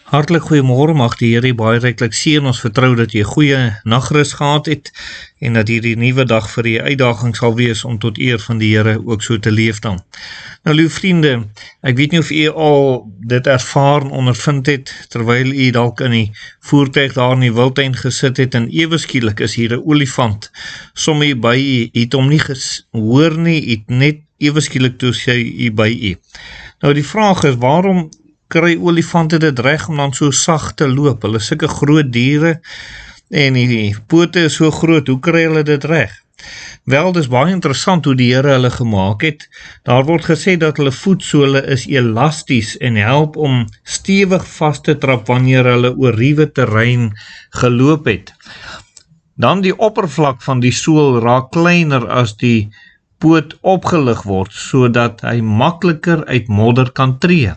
Hartlik goeiemôre, mag die Here baie ryklik seën. Ons vertrou dat jy 'n goeie nagrus gehad het en dat hierdie nuwe dag vir jy uitdaging sal wees om tot eer van die Here ook so te leef dan. Nou lieve vriende, ek weet nie of u al dit ervaar en ondervind het terwyl u dalk in die voertuig daar in die wildtuin gesit het en ewe skielik is hier 'n olifant sommer hier by u, het hom nie gehoor nie, het net ewe skielik toe sy u by u. Nou die vraag is, waarom kry olifante dit reg om dan so sag te loop? Hulle is sulke groot diere en die pote is so groot, hoe kry hulle dit reg? Wel, dis baie interessant hoe die Here hulle gemaak het. Daar word gesê dat hulle voetsole is elasties en help om stewig vas te trap wanneer hulle oor ruwe terrein geloop het. Dan die oppervlak van die sool raak kleiner as die poot opgelig word, sodat hy makliker uit modder kan tree.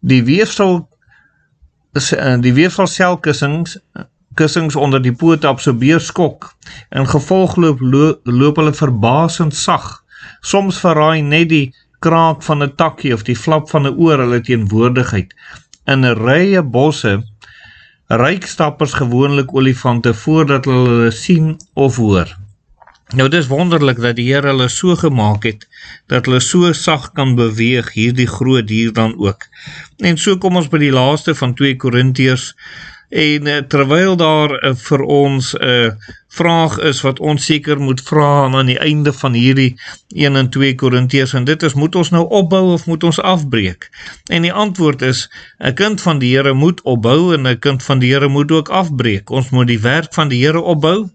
Die weefselkussings onder die pote absorbeer skok en gevolgloop loop hulle verbasend sag. Soms verraai net die kraak van 'n takkie of die flap van 'n oor hulle teenwoordigheid. In 'n rye bosse ryk stappers gewoonlik olifante voordat hulle sien of hoor. Nou dis wonderlik dat die Here hulle so gemaak het, dat hulle so sag kan beweeg, hierdie groot dier dan ook. En so kom ons by die laaste van 2 Korintiërs, en terwyl daar vir ons vraag is wat ons seker moet vra aan die einde van hierdie 1 en 2 Korintiërs, en dit is, moet ons nou opbou of moet ons afbreek? En die antwoord is, 'n kind van die Here moet opbou en 'n kind van die Here moet ook afbreek. Ons moet die werk van die Here opbou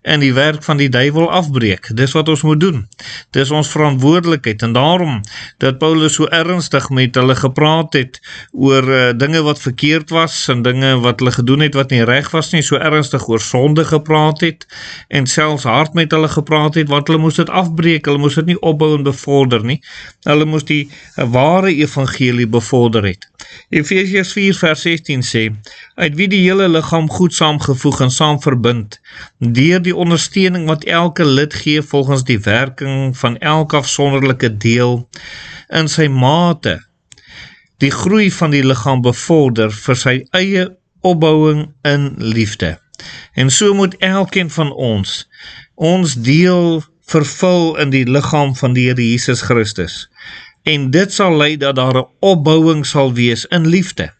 en die werk van die duiwel afbreek. Dis wat ons moet doen. Dis ons verantwoordelikheid, en daarom dat Paulus so ernstig met hulle gepraat het oor dinge wat verkeerd was en dinge wat hulle gedoen het wat nie reg was nie, so ernstig oor sonde gepraat het en selfs hard met hulle gepraat het, want hulle moes dit afbreek, hulle moes dit nie opbou en bevorder nie, hulle moes die ware evangelie bevorder het. Efesiërs 4 vers 16 sê, uit wie die hele liggaam goed saamgevoeg en saam verbind, deur die ondersteuning wat elke lid gee volgens die werking van elke afsonderlike deel in sy mate, die groei van die liggaam bevorder vir sy eie opbouing in liefde. En so moet elkeen van ons deel vervul in die liggaam van die Here Jesus Christus. En dit sal lei dat daar 'n opbouing sal wees in liefde.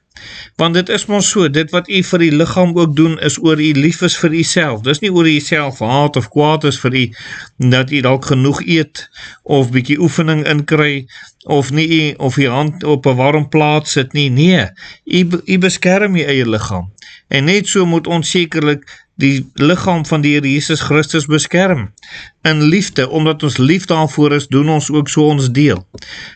Want dit is mos so, dit wat u vir die liggaam ook doen, is oor u lief is vir u self. Dis nie oor u self haat of kwaad is vir u, dat u dalk genoeg eet, of bietjie oefening inkry, of nie of u hand op 'n warm plaas sit nie. Nee, u beskerm u eie liggaam. En net so moet ons sekerlik die liggaam van die Here Jesus Christus beskerm. In liefde, omdat ons lief daarvoor is, doen ons ook so ons deel.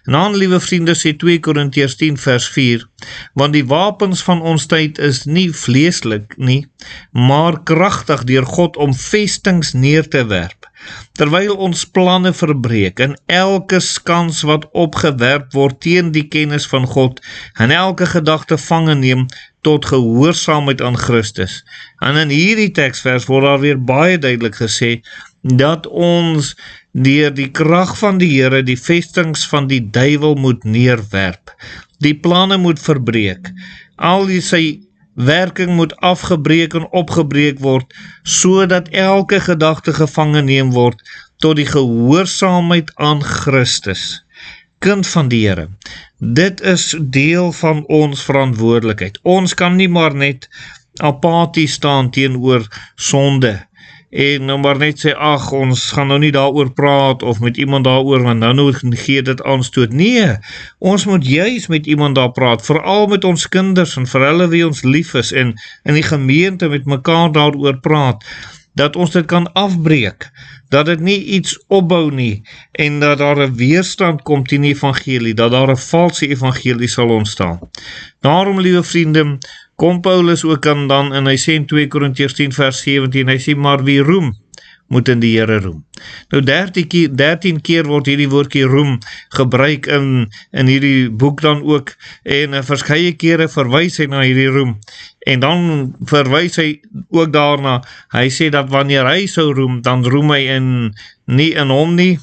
En dan, liewe vriende, sê 2 Korintiërs 10 vers 4, want die wapens van ons tyd is nie vleeslik nie, maar kragtig deur God om vestings neer te werp, terwyl ons planne verbreek en elke skans wat opgewerp word teen die kennis van God en elke gedagte vange neem tot gehoorsaamheid aan Christus. En in hierdie teksvers word daar weer baie duidelik gesê dat ons deur die krag van die Here die vestings van die duiwel moet neerwerp. Die planne moet verbreek. Al die sy werking moet afgebreek en opgebreek word, sodat elke gedagte gevange neem word tot die gehoorsaamheid aan Christus. Kind van die Here, dit is deel van ons verantwoordelikheid. Ons kan nie maar net apaties staan teenoor sonde en nou maar net sê, ag, ons gaan nou nie daaroor praat of met iemand daaroor, want nou gee dit aanstoot. Nee, ons moet juis met iemand daar praat, veral met ons kinders en vir hulle wie ons lief is, en in die gemeente met mekaar daaroor praat, dat ons dit kan afbreek, dat dit nie iets opbou nie, en dat daar 'n weerstand kom teen die evangelie, dat daar 'n valse evangelie sal ontstaan. Daarom, liewe vriende, kom Paulus ook aan dan, en hy sê in 2 Korintiërs 10 vers 17, hy sê, maar wie roem, moet in die Here roem. Nou 13 keer word hierdie woordjie roem gebruik in hierdie boek dan ook, en verskeie kere verwys hy na hierdie roem, en dan verwys hy ook daarna, hy sê dat wanneer hy sou roem, dan roem hy nie in hom nie,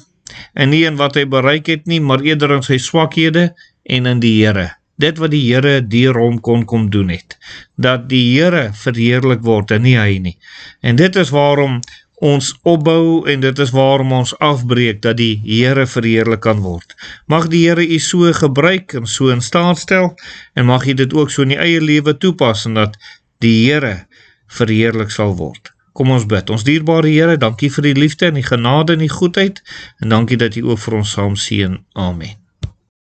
en nie in wat hy bereik het nie, maar eerder in sy swakhede en in die Here. dit wat die Here deur hom kon kom doen het, dat die Here verheerlik word en nie hy nie. En dit is waarom ons opbou en dit is waarom ons afbreek, dat die Here verheerlik kan word. Mag die Here u so gebruik en so in staat stel, en mag u dit ook so in die eie lewe toepas, en dat die Here verheerlik sal word. Kom ons bid. Ons dierbare Here, dankie vir die liefde en die genade en die goedheid, en dankie dat u ook vir ons saam seën. Amen.